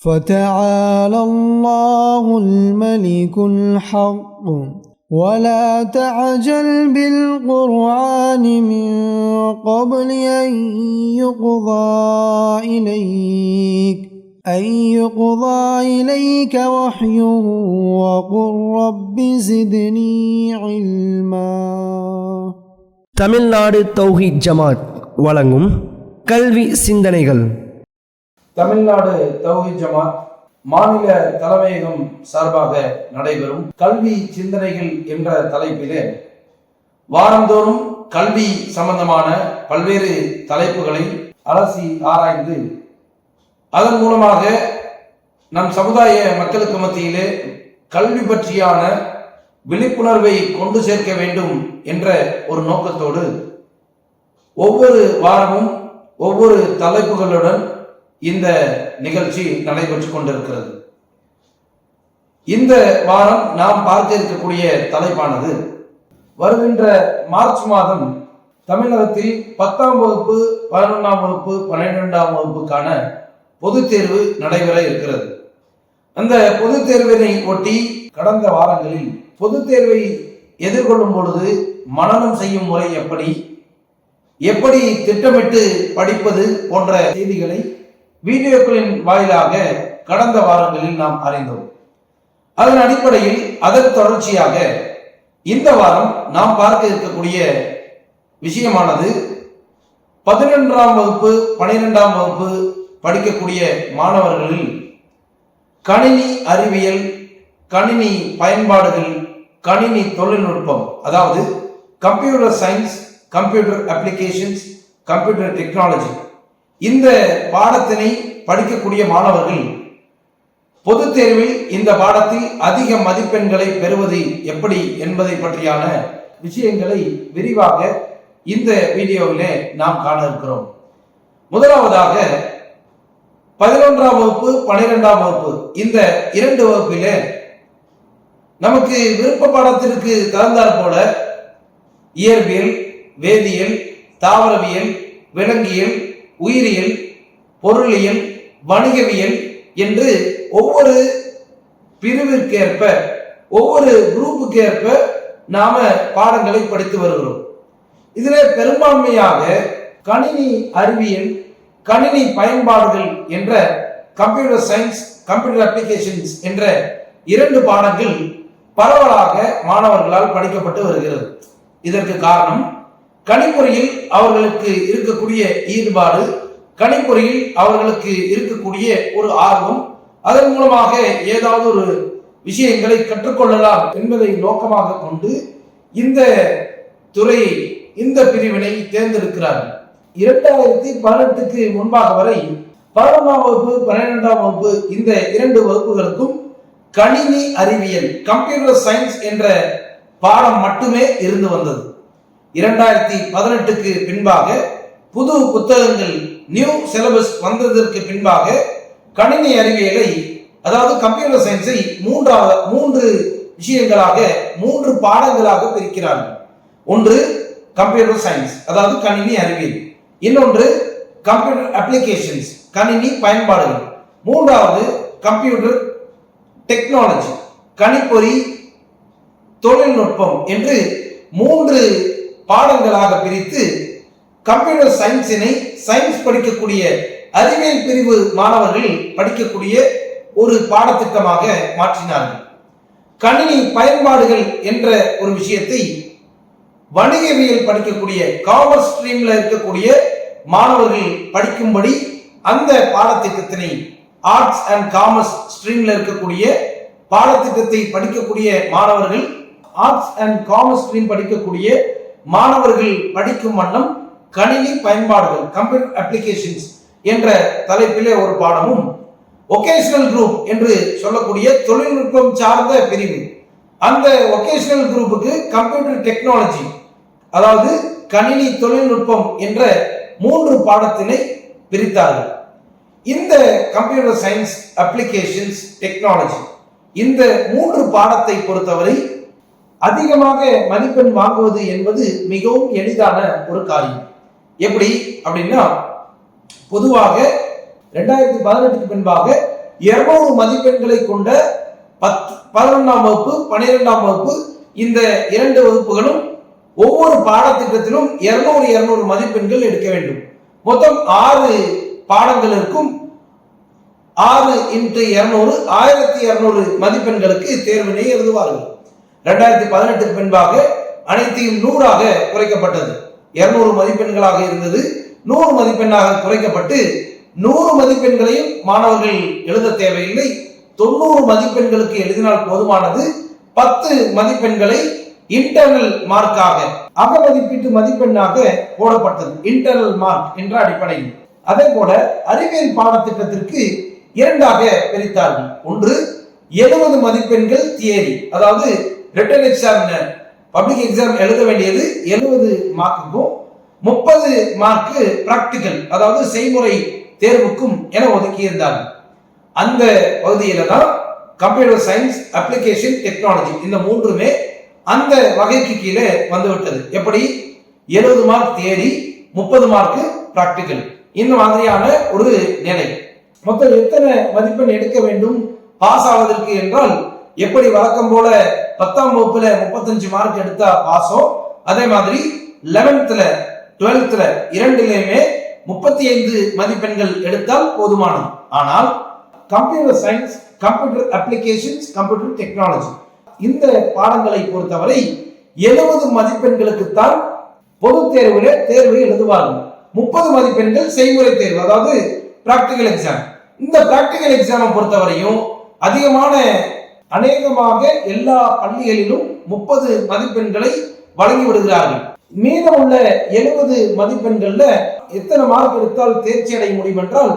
فتعالى الله الملك الحق ولا تعجل بالقرآن من قبل أن يقضى إليك وحيه وقل رب زدني علما. தமிழ்நாடு தௌஹீத் ஜமாத் வழங்கும் கல்வி சிந்தனைகள். தமிழ்நாடு தௌஹீத் ஜமாத் மாநில தலைமையகம் சார்பாக நடைபெறும் கல்வி சிந்தனைகள் என்ற தலைப்பிலே வாரந்தோறும் கல்வி சம்பந்தமான பல்வேறு தலைப்புகளை அலசி ஆராய்ந்து அதன் மூலமாக நம் சமுதாய மக்களுக்கு மத்தியிலே கல்வி பற்றியான விழிப்புணர்வை கொண்டு சேர்க்க வேண்டும் என்ற ஒரு நோக்கத்தோடு ஒவ்வொரு வாரமும் ஒவ்வொரு தலைப்புகளுடன் இந்த நிகழ்ச்சி நடைபெற்றுக் கொண்டிருக்கிறது. இந்த வாரம் நாம் பார்க்க இருக்கக்கூடிய தலைப்பானது வருகின்ற மார்ச் மாதம் தமிழகத்தில் 10ஆம் வகுப்பு 11ஆம் வகுப்பு 12ஆம் வகுப்புக்கான பொதுத் தேர்வு நடைபெற இருக்கிறது. அந்த பொதுத் தேர்வினை ஒட்டி கடந்த வாரங்களில் பொதுத் தேர்வை எதிர்கொள்ளும் பொழுது மனனம் செய்யும் முறை எப்படி திட்டமிட்டு படிப்பது போன்ற செய்திகளை வீடியோக்களின் வாயிலாக கடந்த வாரங்களில் நாம் அறிந்தோம். அதன் அடிப்படையில் அதன் தொடர்ச்சியாக இந்த வாரம் நாம் பார்க்க இருக்கக்கூடிய விஷயமானது 11ஆம் வகுப்பு 12ஆம் வகுப்பு படிக்கக்கூடிய மாணவர்களில் கணினி அறிவியல், கணினி பயன்பாடுகள், கணினி தொழில்நுட்பம், அதாவது computer science, computer applications, computer technology, இந்த பாடத்தினை படிக்கக்கூடிய மாணவர்கள் பொது தேர்வில் இந்த பாடத்தில் அதிக மதிப்பெண்களை பெறுவது எப்படி என்பதை பற்றியான விஷயங்களை விரிவாக இந்த வீடியோவிலே நாம் காண இருக்கிறோம். முதலாவதாக 11ஆம் வகுப்பு 12ஆம் வகுப்பு இந்த 2 வகுப்பிலே நமக்கு விருப்ப பாடத்திற்கு தகுந்தாற் போல இயற்பியல், வேதியியல், தாவரவியல், விலங்கியல், உயிரியல், பொருளியல், வணிகவியல் என்று ஒவ்வொரு பிரிவிற்கேற்ப ஒவ்வொரு குரூப்புக்கு ஏற்ப நாம பாடங்களை படித்து வருகிறோம். இதில் பெரும்பான்மையாக கணினி அறிவியல், கணினி பயன்பாடுகள் என்ற கம்ப்யூட்டர் சயின்ஸ், கம்ப்யூட்டர் அப்ளிகேஷன்ஸ் என்ற 2 பாடங்கள் பரவலாக மாணவர்களால் படிக்கப்பட்டு வருகிறது. இதற்கு காரணம் கணிப்பொறியில் அவர்களுக்கு இருக்கக்கூடிய ஈடுபாடு, கணிப்பொறியில் அவர்களுக்கு இருக்கக்கூடிய ஒரு ஆர்வம், அதன் மூலமாக ஏதாவது ஒரு விஷயங்களை கற்றுக்கொள்ளலாம் என்பதை நோக்கமாக கொண்டு இந்த துறையை, இந்த பிரிவினை தேர்ந்தெடுக்கிறார்கள். 2018க்கு முன்பாக வரை 11ஆம் வகுப்பு 12ஆம் வகுப்பு இந்த 2 வகுப்புகளுக்கும் கணினி அறிவியல், கம்ப்யூட்டர் சயின்ஸ் என்ற பாடம் மட்டுமே இருந்து வந்தது. 2018க்கு பின்பாக புது புத்தகங்கள், நியூ சிலபஸ் வந்ததற்கு பின்பாக கணினி அறிவியலை, அதாவது கம்ப்யூட்டர் சயின்ஸை 3 விஷயங்களாக 3 பாடங்களாக பிரிக்கிறார்கள். ஒன்று கம்ப்யூட்டர் சயின்ஸ், அதாவது கணினி அறிவியல், இன்னொன்று கம்ப்யூட்டர் அப்ளிகேஷன்ஸ், கணினி பயன்பாடுகள், மூன்றாவது கம்ப்யூட்டர் டெக்னாலஜி, கணிப்பொறி தொழில்நுட்பம் என்று 3 பாடங்களாக பிரித்து கம்ப்யூட்டர் சயின்ஸினை சயின்ஸ் படிக்கக்கூடிய அறிவியல் பிரிவு மாணவர்கள் படிக்கக்கூடிய ஒரு பாடத்திட்டமாக மாற்றினார்கள். கணினி பயன்பாடுகள் என்ற ஒரு விஷயத்தை வணிகவியல் படிக்கக்கூடிய காமர்ஸ் ஸ்ட்ரீம்ல இருக்கக்கூடிய மாணவர்கள் படிக்கும்படி அந்த பாடத்திட்டத்தினை, ஆர்ட்ஸ் அண்ட் காமர்ஸ் ஸ்ட்ரீம்ல இருக்கக்கூடிய பாடத்திட்டத்தை படிக்கக்கூடிய மாணவர்கள், ஆர்ட்ஸ் அண்ட் காமர்ஸ் ஸ்ட்ரீம் படிக்கக்கூடிய மாணவர்கள் படிக்கும் வண்ணம் கணினி பயன்பாடுகள், கம்ப்யூட்டர் அப்ளிகேஷன்ஸ் என்ற தலைப்பிலே ஒரு பாடமும், ஒகேஷனல் குரூப் என்று சொல்லக்கூடிய தொழில்நுட்பம் சார்ந்த பிரிவு, அந்த ஒகேஷனல் குரூப்புக்கு கம்ப்யூட்டர் டெக்னாலஜி, அதாவது கணினி தொழில்நுட்பம் என்ற 3 பாடத்தினை பிரித்தார்கள். இந்த கம்ப்யூட்டர் சயின்ஸ், அப்ளிகேஷன்ஸ், டெக்னாலஜி இந்த 3 பாடத்தை பொறுத்தவரை அதிகமாக மதிப்பெண் வாங்குவது என்பது மிகவும் எளிதான ஒரு காரியம். எப்படி அப்படின்னா, பொதுவாக 2018க்கு பின்பாக 200 மதிப்பெண்களை கொண்ட 11ஆம் வகுப்பு 12ஆம் வகுப்பு இந்த 2 வகுப்புகளும் ஒவ்வொரு பாடத்திட்டத்திலும் 200 மதிப்பெண்கள் எடுக்க வேண்டும். மொத்தம் 6 பாடங்கள் இருக்கும். 6 × 200 1200 மதிப்பெண்களுக்கு தேர்வினை எழுதுவார்கள். 2018 பின்பாக அனைத்தையும் 100ஆக குறைக்கப்பட்டது. 200 மதிப்பெண்களாக இருந்தது 100 மதிப்பெண்ணாக குறைக்கப்பட்டு 100 மதிப்பெண்களையும் மாணவர்கள் எழுத தேவையில்லை. 90 மதிப்பெண்களுக்கு எழுதினால் போதுமானது. 10 மதிப்பெண்களை இன்டர்னல் மார்க்காக அக மதிப்பீட்டு மதிப்பெண்ணாக போடப்பட்டது, இன்டர்னல் மார்க் என்ற அடிப்படையில். அதே போல அறிவியல் பாடத்திட்டத்திற்கு 2ஆக பிரித்தார்கள். ஒன்று 70 மதிப்பெண்கள் தியரி, அதாவது ரிட்டன் எக்ஸாம் பப்ளிக் எக்ஸாம் எழுத வேண்டியது 70 மார்க்குக்கும் 30 மார்க்கு பிராக்டிக்கல், அதாவது செய்முறை தேர்வுக்கும் என ஒதுக்கி இருந்தார்கள். அந்த பகுதியில தான் கம்ப்யூட்டர் சயின்ஸ், அப்ளிகேஷன், டெக்னாலஜி இந்த மூன்றுமே அந்த வகைக்கு கீழே வந்துவிட்டது. எப்படி 70 மார்க் தியரி, 30 மார்க்கு பிராக்டிக்கல், இந்த மாதிரியான ஒரு நிலை. மொத்தம் எத்தனை மதிப்பெண் எடுக்க வேண்டும் பாஸ் ஆவதற்கு என்றால், எப்படி வழக்கம் போல 10ஆம் வகுப்புல 35 மார்க் எடுத்தா பாஸோ, அதே மாதிரி 11th 12th இரண்டிலுமே 35 மதிப்பெண்கள் எடுத்தால் போதுமானது. ஆனால் computer science, computer applications, computer technology இந்த பாடங்களை பொறுத்தவரை 70 மதிப்பெண்களுக்கு தான் பொது தேர்வு எழுதுவார்கள். 30 மதிப்பெண்கள் செய்முறை தேர்வு, அதாவது பிராக்டிகல் எக்ஸாம். இந்த பிராக்டிகல் எக்ஸாமை பொறுத்தவரையும் அநேகமாக எல்லா பள்ளிகளிலும் 30 மதிப்பெண்களை வழங்கி விடுகிறார்கள். மீதம் உள்ள 70 மதிப்பெண்கள்ல எத்தனை மார்க் எடுத்தால் தேர்ச்சி அடைய முடியும் என்றால்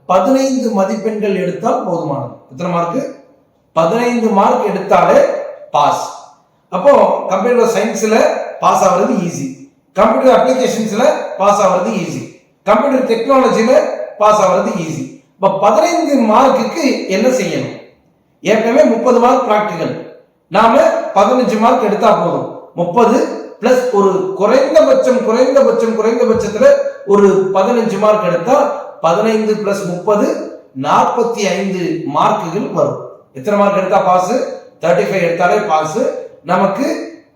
15 மதிப்பெண்கள் எடுத்தால் போதுமானது. எத்தனை மார்க்? 15 மார்க் எடுத்தாலே பாஸ். அப்போ கம்ப்யூட்டர் சயின்ஸ்ல பாஸ் ஆகிறது ஈஸி, கம்ப்யூட்டர் அப்ளிகேஷன்ஸ்ல பாஸ் ஆகிறது ஈஸி, கம்ப்யூட்டர் டெக்னாலஜில பாஸ் ஆகிறது ஈஸி. இப்ப 15 மார்க்குக்கு என்ன செய்யணும்? ஏற்கனவே 30 மார்க் பிராக்டிகல், நாம 15 மார்க் எடுத்தா போதும். 30 பிளஸ் ஒரு குறைந்தபட்சத்துல ஒரு 15 மார்க் எடுத்தா 15 பிளஸ் 30 45 மார்க்குகள் வரும். எத்தனை மார்க் எடுத்தா பாஸ்? 35 எடுத்தாலே பாஸ். நமக்கு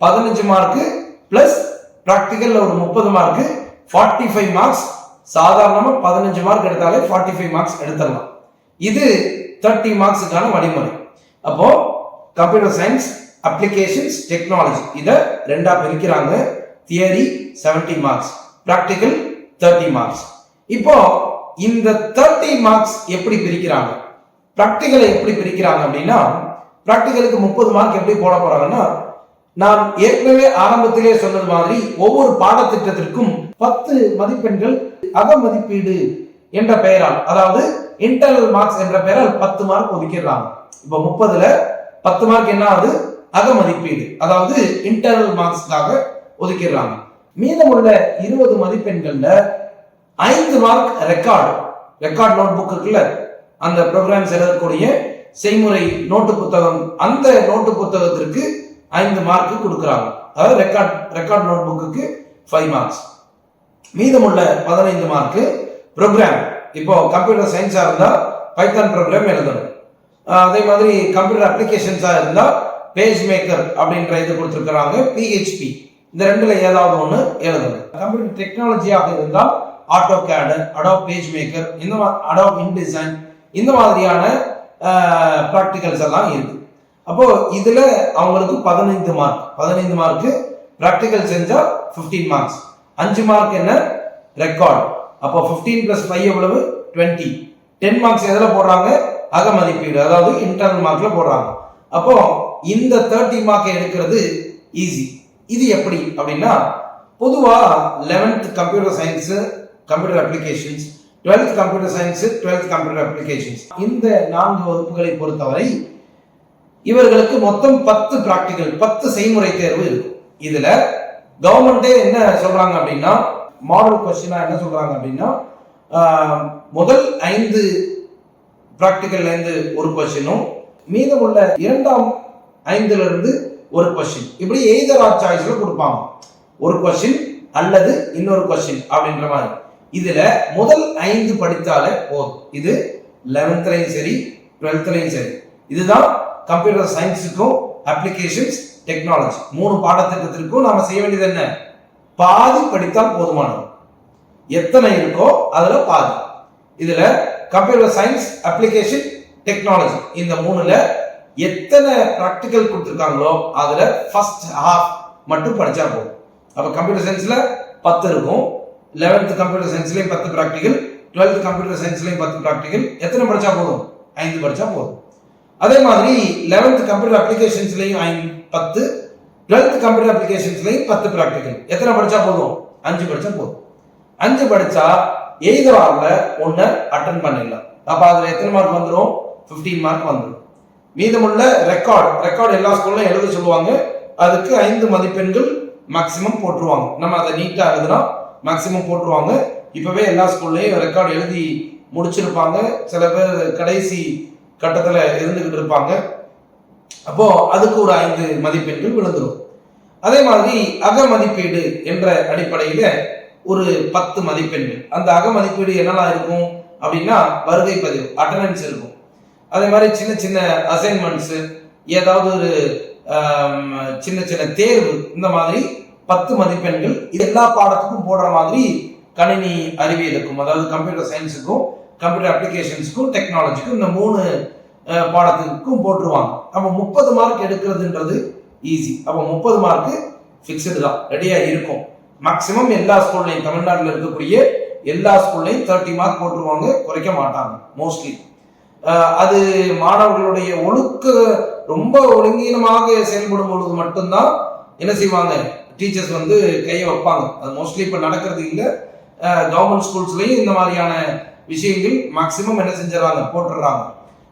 15 மார்க் பிளஸ் பிராக்டிகல்ல ஒரு 30 மார்க் 45 மார்க்ஸ். சாதாரணமா 15 மார்க் எடுத்தாலே 45 மார்க்ஸ் எடுத்துடலாம். இது 30 மார்க்ஸுக்கான வழிமுறை. அப்போ கம்ப்யூட்டர் சயின்ஸ், அப்ளிகேஷன்ஸ், டெக்னாலஜி இத 2ஆ பிரிக்கிறாங்க. Theory 70 marks, practical 30 marks. இப்போ இந்த 30 மார்க்ஸ் எப்படி பிரிக்கிறாங்க, பிராக்டிகலை எப்படி பிரிக்கிறாங்க அப்படின்னா, பிராக்டிகலுக்கு 30 மார்க் எப்படி போட போறாங்கன்னா, நான் ஏற்கனவே ஆரம்பத்திலே சொன்னது மாதிரி ஒவ்வொரு பாடத்திட்டத்திற்கும் 10 மதிப்பெண்கள் அக மதிப்பீடு என்ற பெயரால், அதாவது இன்டர்னல் மார்க்ஸ் என்ற பெயரால் 10 மார்க் ஒதுக்கிடுறாங்க. இப்போ 30ல 10 மார்க் என்ன ஆகுது? அக மதிப்பீடு, அதாவது இன்டர்னல் மார்க்ஸ்க்காக ஒதுக்கிடுறாங்க. மீதமுள்ள 20 மதிப்பெண்கள்ல 5 மார்க் ரெக்கார்ட் நோட் புக் இருக்குல்ல, அந்த ப்ரோக்ராம்ஸ் எழுதக்கூடிய செய்முறை நோட்டு புத்தகம், அந்த நோட்டு புத்தகத்திற்கு 5 மார்க் கொடுக்குறாங்க. அதாவது ரெக்கார்ட் நோட் புக்கு 5 மார்க்ஸ். மீதமுள்ள 15 மார்க் ப்ரோக்ராம். இப்போ கம்ப்யூட்டர் சயின்ஸா இருந்தா பைத்தான் ப்ரோக்ராம் எழுதணும். அதே மாதிரி கம்ப்யூட்டர் அப்ளிகேஷன்ஸா இருந்தா பேஜ் மேக்கர் அப்படின்ற இது கொடுத்துருக்காங்க, PHP. இந்த ரெண்டுல ஏதாவது ஒன்று எழுதணும். கம்ப்யூட்டர் டெக்னாலஜியாக இருந்தால் ஆட்டோகேட், அடாப் பேஜ் மேக்கர், இந்த அடாப் இன்டிசைன், இந்த மாதிரியான ப்ராக்டிகல்ஸ் எல்லாம் இருக்கு. அப்போ இதுல அவங்களுக்கு 15 மார்க் பிராக்டிகல் செஞ்சா 15 மார்க்ஸ். 5 மார்க் என்ன? ரெக்கார்ட். அப்போ 15 பிளஸ் 5 எவ்வளவு? 20. 10 மார்க்ஸ் எதுல போடுறாங்க? அக மதிப்பீடு, அதாவது இன்டர்னல் மார்க்ல போடுறாங்க. அப்போ இந்த 30 மார்க் எடுக்கிறது ஈஸி. இது எப்படி அப்படின்னா, பொதுவா 11th computer science, computer applications, 12th computer science, 12th computer applications, இந்த 4 வகுப்புகளை பொறுத்தவரை இவர்களுக்கு மொத்தம் 10 பிராக்டிகல், 10 செய்முறை தேர்வு இருக்கும். இதுல கவர்மெண்டே என்ன சொல்றாங்க அப்படின்னா, மாடல் கொஸ்டினா என்ன சொல்றாங்க அப்படின்னா, முதல் 5 பிராக்டிகல்ல இருந்து ஒரு கொஸ்டினும், மீதமுள்ள 2ஆம் 5ல இருந்து ஒரு கொஸ்டின், இப்படி எய்தர் ஆர் சாய்ஸ்ல கொடுப்பாங்க. ஒரு கொஸ்டின் அல்லது இன்னொரு கொஸ்டின் அப்படின்ற மாதிரி. இதுல முதல் 5 படித்தாலே போதும். இது 11thலையும் சரி, 12th சரி. இதுதான் கம்ப்யூட்டர் சயின்ஸுக்கும் அப்ளிகேஷன்ஸ் டெக்னாலஜி 3 பாடத்திட்டத்திற்கும் நாம செய்ய வேண்டியது என்ன? பாதி படித்தால் போதுமானது. எத்தனை இருக்கோ அதுல பாதி. இதுல கம்ப்யூட்டர் சயின்ஸ், அப்ளிகேஷன், டெக்னாலஜி இந்த 3ல எத்தனை பிராக்டிகல் கொடுத்திருக்காங்களோ அதுல ஃபர்ஸ்ட் ஹாஃப் மட்டும் படிச்சா போதும். அப்ப கம்ப்யூட்டர் சயின்ஸ்ல 10 இருக்கும். 11th கம்ப்யூட்டர் சயின்ஸ்லயும் 10 பிராக்டிகல், 12th கம்ப்யூட்டர் சயின்ஸ்லயும் 10 பிராக்டிகல். எத்தனை படிச்சா போதும்? 5 படிச்சா போதும். அதே மாதிரி 11th கம்ப்யூட்டர் அப்ளிகேஷன்ஸ்லயும் 10, 12th கம்ப்யூட்டர் அப்ளிகேஷன்ஸ்லயும் 10 பிராக்டிகல். எத்தனை படிச்சா போதும்? 5 படிச்சா போதும். 5 படிச்சா எய்தர் ஆர்ல ஒன்னு அட்டெண்ட் பண்ணிடலாம். அப்ப அதுல எத்தனை மார்க் வந்துடும்? 15 மார்க் வந்துடும். மீதமுள்ள ரெக்கார்ட் எல்லா ஸ்கூல்ல எழுத சொல்லுவாங்க. அதுக்கு 5 மதிப்பெண்கள் மேக்சிமம் போட்டுருவாங்க. நம்ம அதை நீட்டா எழுதுனா மேக்சிமம் போட்டுருவாங்க. இப்பவே எல்லா ஸ்கூல்லையும் ரெக்கார்ட் எழுதி முடிச்சிருப்பாங்க. சில பேர் கடைசி கட்டத்துல இருந்துகிட்டு இருப்பாங்க. அப்போ அதுக்கு ஒரு 5 மதிப்பெண்கள் விழுந்துடும். அதே மாதிரி அக மதிப்பீடு என்ற அடிப்படையில ஒரு 10 மதிப்பெண்கள். அந்த அக மதிப்பீடு என்னெல்லாம் இருக்கும் அப்படின்னா வருகை பதிவு, அட்டெண்டன்ஸ் இருக்கும். அதே மாதிரி சின்ன சின்ன அசைன்மெண்ட்ஸ், ஏதாவது ஒரு சின்ன சின்ன தேர்வு, இந்த மாதிரி 10 மதிப்பெண்கள். இது எல்லா பாடத்துக்கும் போடுற மாதிரி கணினி அறிவியலுக்கும், அதாவது கம்ப்யூட்டர் சயின்ஸுக்கும், கம்ப்யூட்டர் அப்ளிகேஷன்ஸுக்கும், டெக்னாலஜிக்கும் இந்த 3 பாடத்துக்கும் போட்டுருவாங்க. அப்போ 30 மார்க் எடுக்கிறதுன்றது ஈஸி. அப்போ 30 மார்க் ஃபிக்ஸ்டு தான், ரெடியா இருக்கும். மேக்சிமம் எல்லா ஸ்கூல்லையும், தமிழ்நாட்டில் இருக்கக்கூடிய எல்லா ஸ்கூல்லையும் 30 மார்க் போட்டுருவாங்க, குறைக்க மாட்டாங்க மோஸ்ட்லி. அது மாணவர்களுடைய ரொம்ப ஒழுங்கீனமாக செயல்படும் பொழுது மட்டும்தான் என்ன செய்வாங்க, டீச்சர்ஸ் கையை வைப்பாங்க. அது மோஸ்ட்லி இப்ப நடக்கிறது இல்லை. கவர்மெண்ட் ஸ்கூல்ஸ்லயும் இந்த மாதிரியான விஷயங்கள் மேக்சிமம் என்ன செஞ்சிடறாங்க, போட்டுடுறாங்க.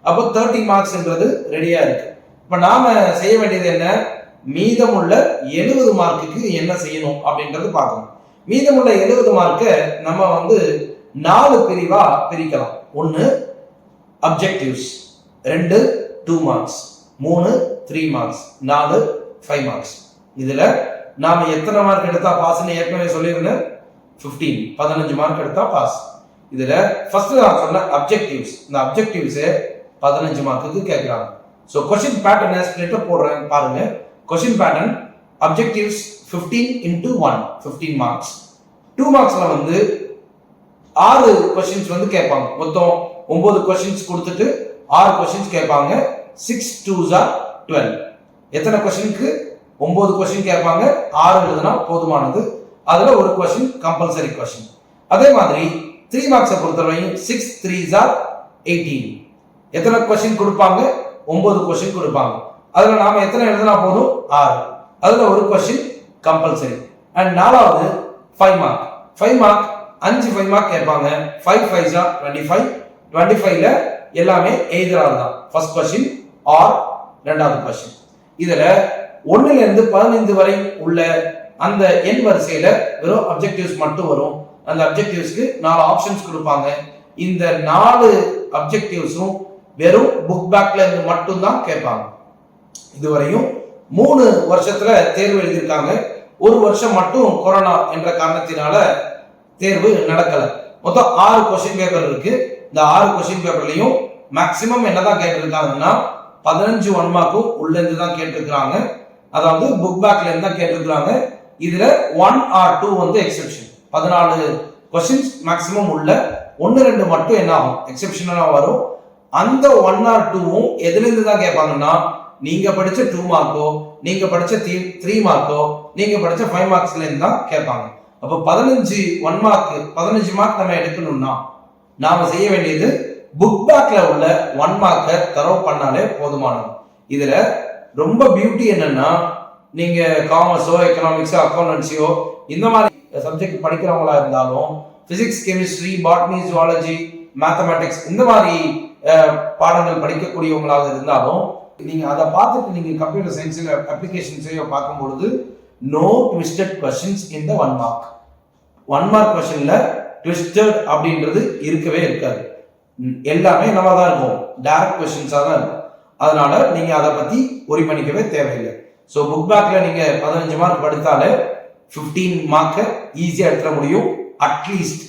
அப்போ 30 மார்க்ஸ்ன்றது ரெடியா இருக்கு. இப்ப நாம செய்ய வேண்டியது என்ன? மீதமுள்ள 70 மார்க்குக்கு என்ன செய்யணும் அப்படின்றது பார்க்கணும். மீதமுள்ள 70 மார்க்கை நம்ம 4 பிரிவா பிரிக்கலாம். 1 அப்ஜெக்டிவ்ஸ், 2 2 மார்க்ஸ், 3 3 மார்க்ஸ், 4 5 மார்க்ஸ். இதுல நாம எத்தனை மார்க் எடுத்தா பாஸ்ன்னு ஏற்கனவே சொல்லியிருந்தேன். 15 மார்க் எடுத்தா பாஸ். இதுல ஃபர்ஸ்ட் நான் சொன்ன அப்ஜெக்டிவ்ஸ், இந்த அப்ஜெக்டிவ்ஸ் 15 மார்க்குக்கு கேட்கிறாங்க. ஸோ கொஸ்டின் பேட்டர்ன் ஸ்பிளிட் போடுறேன் பாருங்க. Question pattern objectives 15 into 1 15 marks. 2 மார்க்ஸ்ல 6 கொஸ்டின்ஸ் கேட்பாங்க. மொத்தம் 9 கொஸ்டின்ஸ் கொடுத்துட்டு 6 கொஸ்டின்ஸ் கேட்பாங்க. 6 2s are 12. எத்தனை கொஸ்டினுக்கு? 9 கொஸ்டின் கேட்பாங்க. 6 எழுதுனா போதுமானது. அதுல ஒரு கொஸ்டின் கம்பல்சரி கொஸ்டின். அதே மாதிரி 3 மார்க்ஸை பொறுத்தவரையும் 6 3s are 18. எத்தனை கொஸ்டின் கொடுப்பாங்க? 9 கொஸ்டின் கொடுப்பாங்க. அதுல நாம எத்தனை எழுதுனா போதும்? 6. அதுல ஒரு கொஸ்டின் கம்பல்சரி. அண்ட் 4வது 5 மார்க். 5 மார்க் 5 மார்க் கேட்பாங்க. 5 5s are 25. 25ல எல்லாமே எய்தர் தான். ஃபர்ஸ்ட் கொஸ்டின் ஆர் இரண்டாவது கொஸ்டின். இதுல 1ல இருந்து 15 வரை உள்ள அந்த எண் வரிசையில வெறும் அப்ஜெக்டிவ்ஸ் மட்டும் வரும். அந்த அப்ஜெக்டிவ்ஸ்க்கு 4 ஆப்ஷன்ஸ் கொடுப்பாங்க. இந்த 4 அப்ஜெக்டிவ்ஸும் வெறும் புக் பேக்ல இருந்து மட்டும் தான் கேட்பாங்க. இதுவரையும் 3 வருஷத்துல தேர்வு எழுதியிருக்காங்க. ஒரு வருஷம் மட்டும் கொரோனா என்ற காரணத்தினால தேர்வு நடக்கல. மொத்தம் 6 கொஸ்டின் பேப்பர் இருக்கு. இந்த 6 கொஸ்டின் பேப்பர்லயும் மேக்சிமம் என்னதான் கேட்டிருக்காங்கன்னா 15 1 மார்க்கும் உள்ள இருந்து தான் கேட்டிருக்காங்க. அதாவது புக் பேக்ல இருந்து தான் கேட்டிருக்காங்க. இதுல 1 or 2 எக்ஸெப்ஷன். 14 கொஸ்டின்ஸ் மேக்சிமம் உள்ள 1 2 மட்டும் என்ன ஆகும், எக்ஸெப்ஷனலா வரும். அந்த 1 or 2 எதுல இருந்து தான் கேட்பாங்கன்னா நீங்க படிச்ச 2 மார்க்கோ, நீங்க படிச்ச 3 மார்க்கோ, நீங்க படிச்ச 5 மார்க்ஸ்ல இருந்து தான் கேட்பாங்க. அப்ப 15 1 மார்க் 15 மார்க் நம்ம எடுக்கணும்னா நாம செய்ய வேண்டியது புக் பேக்ல உள்ள 1 மார்க்கை தரவு பண்ணாலே போதுமானது. இதுல ரொம்ப பியூட்டி என்னன்னா, நீங்க காமர்ஸோ, எக்கனாமிக்ஸோ, அக்கௌண்டன்சியோ இந்த மாதிரி சப்ஜெக்ட் படிக்கிறவங்களா இருந்தாலும், physics, chemistry, botany, zoology, mathematics இந்த மாதிரி பாடங்கள் படிக்கக்கூடியவங்களாக இருந்தாலும் நீங்க அதை பார்த்துட்டு நீங்க கம்ப்யூட்டர் சயின்ஸ்ல அப்ளிகேஷன்ஸையோ பார்க்கும்பொழுது no twisted questions in the 1 mark. 1 mark கொஸ்டின்ல ட்விஸ்டட் அப்படின்றது இருக்கவே இருக்காது. எல்லாமே நம்ம தான் இருக்கும், டைரக்ட் கொஸ்டின்ஸா தான் இருக்கும். அதனால நீங்க அதை பத்தி ஒரி பண்ணிக்கவே தேவையில்லை. ஸோ புக் பேக்ல நீங்க 15 மார்க் படித்தாலே 15 மார்க்கை ஈஸியா எடுத்துட முடியும். அட்லீஸ்ட்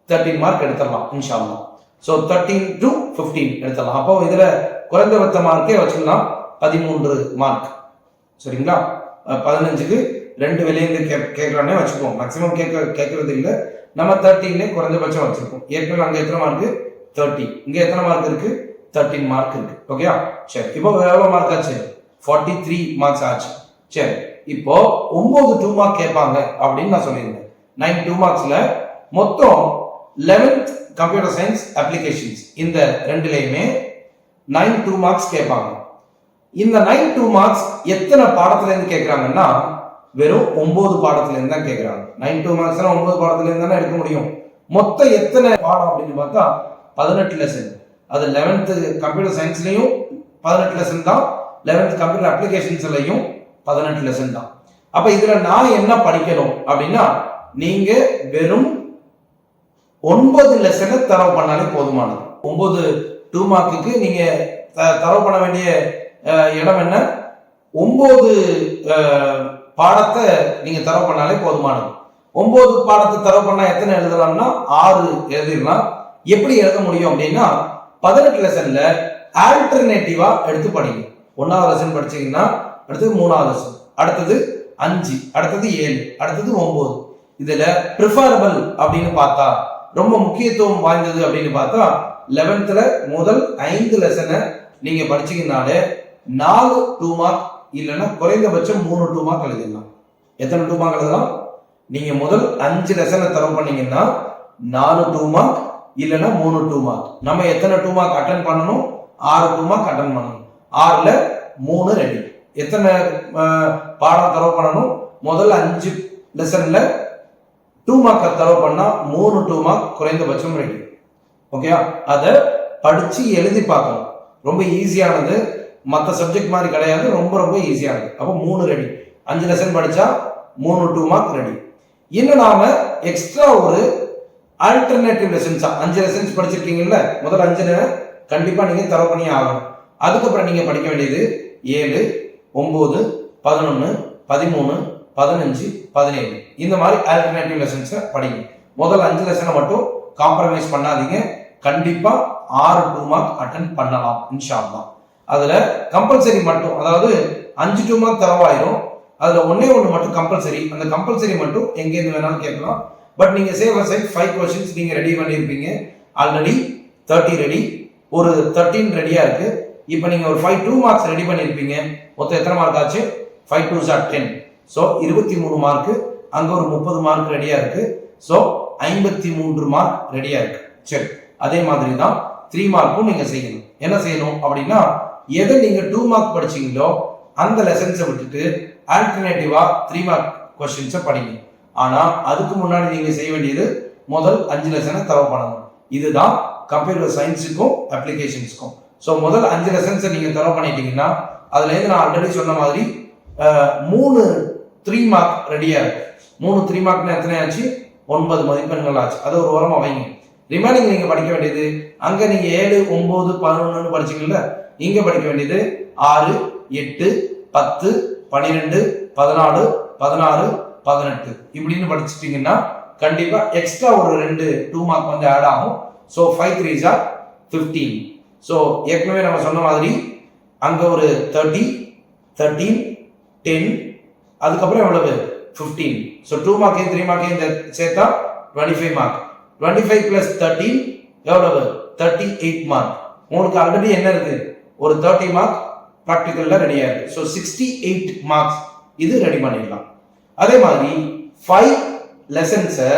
13 மார்க் எடுத்துடலாம் இன்ஷா அல்லாஹ். ஸோ 13 to 15 எடுத்துடலாம். அப்போ இதுல குறைந்தபட்ச மார்க்கே வச்சுக்கலாம் 13 மார்க். சரிங்களா? 15க்கு 2 வெளியேந்து கேட்கலான்னே வச்சுப்போம். மேக்ஸிமம் கேட்கறது இல்லை. நம்ம 13 குறைந்தபட்சம் வச்சிருக்கோம். ஏற்கனவே அங்கே எத்தனை மார்க்கு? 30. இங்கே எத்தனை மார்க் இருக்கு? 13 மார்க் இருக்கு. ஓகேயா? சரி, இப்போ எவ்வளோ மார்க் ஆச்சு? 43 மார்க்ஸ் ஆச்சு. சரி, இப்போ 9 2 மார்க் கேட்பாங்க அப்படின்னு நான் சொல்லியிருந்தேன். 9 2 மார்க்ஸ்ல மொத்தம் 11th கம்ப்யூட்டர் சயின்ஸ் அப்ளிகேஷன்ஸ் இந்த ரெண்டுலையுமே 9 2 மார்க்ஸ் கேட்பாங்க. இந்த 9 2 மார்க்ஸ் எத்தனை பாடத்துல இருந்து கேட்கறாங்கன்னா வெறும் 9 பாடத்துல இருந்து தான் கேட்கறாங்க. 9 2 மார்க்ஸ் 9 பாடத்துல இருந்து தானே எடுக்க முடியும். மொத்தம் எத்தனை பாடம் அப்படின்னு பார்த்தா 18 லெசன். அது 11th கம்ப்யூட்டர் சயின்ஸ்லயும் 18 லெசன் தான், 11th கம்ப்யூட்டர் அப்ளிகேஷன்ஸ்லயும் 18 லெசன் தான். அப்ப இதுல நான் என்ன படிக்கணும் அப்படின்னா, நீங்க வெறும் 9 லெசனை தரவு பண்ணாலே போதுமானது. 9 2 மார்க்குக்கு நீங்க தரவு பண்ண வேண்டிய இடம் என்ன? 9 பாடத்தை நீங்க தரவு பண்ணாலே போதுமானது. 9 பாடத்தை தரவு பண்ணா எத்தனை எழுதலாம்னா 6 எழுதிடலாம். எப்படி எழுத முடியும் அப்படின்னா, 18 லெசன்ல ஆல்டர்னேட்டிவா எடுத்து படிங்க. 1வது லெசன் படிச்சீங்கன்னா அடுத்தது 3வது லெசன், அடுத்தது 5, அடுத்தது 7, அடுத்தது 9. இதுல ப்ரிஃபரபிள் அப்படின்னு பார்த்தா, ரொம்ப முக்கியத்துவம் வாய்ந்தது அப்படின்னு பார்த்தா 11th முதல் 5 லெசனை நீங்க படிச்சீங்கன்னாலே 4 2 மார்க் இல்லைன்னா குறைந்தபட்சம் 3 2 மார்க் எழுதிடலாம். எத்தனை 2 மார்க் எழுதலாம்? நீங்க முதல் 5 லெசனை தரவு பண்ணீங்கன்னா 4 2 மார்க் இல்லைன்னா 3 2 மார்க். நம்ம எத்தனை 2 மார்க் அட்டன் பண்ணணும்? 6 2 மார்க் அட்டன் பண்ணணும். 6ல 3 ரெடி. எத்தனை பாடம் தரவு பண்ணணும்? முதல் 5 லெசன்ல 2 மார்க் தரவு பண்ணா 3 2 மார்க் குறைந்தபட்சம் ரெடி. ஓகேயா? அதை படிச்சு எழுதி பார்க்கணும். ரொம்ப ஈஸியானது, மற்ற சப்ஜெக்ட் மாதிரி கிடையாது, ரொம்ப ரொம்ப ஈஸியானது. அப்போ 3 ரெடி. 5 லெசன் படிச்சா 3 2 மார்க் ரெடி. இன்னும் நாம எக்ஸ்ட்ரா ஒரு ஆல்டர்னேட்டிவ் லெசன்ஸா 5 லெசன்ஸ் படிச்சிருக்கீங்கல்ல, முதல் 5 கண்டிப்பா நீங்க தரவு பண்ணி ஆகணும். அதுக்கப்புறம் நீங்க படிக்க வேண்டியது 7 9 11 13 15 17 இந்த மாதிரி ஆல்டர்னேட்டிவ் லெசன்ஸை படிங்க. முதல் 5 லெசனை மட்டும் காம்ப்ரமைஸ் பண்ணாதீங்க. கண்டிப்பா 6 2 மார்க் அட்டன் பண்ணலாம் இன்ஷா அல்லாஹ். அதுல கம்பல்சரி மட்டும், அதாவது 5 2 மார்க் தரவாயிரும், அதுல ஒன்னே ஒன்று மட்டும் கம்பல்சரி. அந்த கம்பல்சரி மட்டும் எங்கேருந்து வேணாலும் கேட்கலாம். பட் நீங்க சேவ் அசைட் 5 கொஸ்டின்ஸ் நீங்க ரெடி பண்ணியிருப்பீங்க. ஆல்ரெடி 30 ரெடி, ஒரு 13 ரெடியா இருக்கு. இப்போ நீங்க ஒரு 5 2 மார்க்ஸ் ரெடி பண்ணியிருப்பீங்க. மொத்தம் எத்தனை மார்க் ஆச்சு? 5 2s are 10. So 23 mark. அங்க ஒரு 30 மார்க் ரெடியா இருக்கு. ஸோ 53 மார்க் ரெடியா இருக்கு. சரி, அதே மாதிரி தான் 3 மார்க்கும் நீங்க செய்யணும். என்ன செய்யணும் அப்படின்னா, எதை நீங்க 2 மார்க் படிச்சீங்களோ அந்த லெசன்ஸை விட்டுட்டு ஆல்டர்னேட்டிவா 3 மார்க் கொஸ்டின்ஸை படிங்க. ஆனா அதுக்கு முன்னாடி நீங்க செய்ய வேண்டியது முதல் 5 லெசனை தரவு பண்ணணும். இதுதான் கம்ப்யூட்டர் சயின்ஸுக்கும் அப்ளிகேஷன்ஸுக்கும். ஸோ முதல் 5 லெசன்ஸை நீங்க தரவு பண்ணிட்டீங்கன்னா அதுல இருந்து நான் ஆல்ரெடி சொன்ன மாதிரி 3 3 மார்க் ரெடியா இருக்கு. 3 3 மார்க்னா எத்தனை ஆச்சு? 9 மதிப்பெண்கள் ஆச்சு. அது ஒரு ஓரமா வைங்க. ரிமைனிங் நீங்க படிக்க வேண்டியது, அங்க நீங்க 7 9 11 படிச்சீங்கல்ல, இங்க படிக்க வேண்டியது 6 8 10 12 14 16 18 இப்படின்னு படிச்சிட்டீங்கன்னா கண்டிப்பா எக்ஸ்ட்ரா ஒரு 2 2 மார்க் வந்து ஆட் ஆகும். So 5 3s are 15. ஸோ ஏற்கனவே நம்ம சொன்ன மாதிரி அங்க ஒரு 30 13 10 அதுக்கப்புறம் எவ்வளவு? 15. ஸோ 2 மார்க்கையும் 3 மார்க்கையும் சேர்த்தா 25 மார்க். 25 plus 13 எவ்வளவு? 38 மார்க். உங்களுக்கு ஆல்ரெடி என்ன இருக்கு? ஒரு 30 மார்க் ப்ராக்டிக்கல்ல ரெடியா இருக்கு. ஸோ 68 மார்க்ஸ் இது ரெடி பண்ணிடலாம். அதே மாதிரி 5 லெசன்ஸை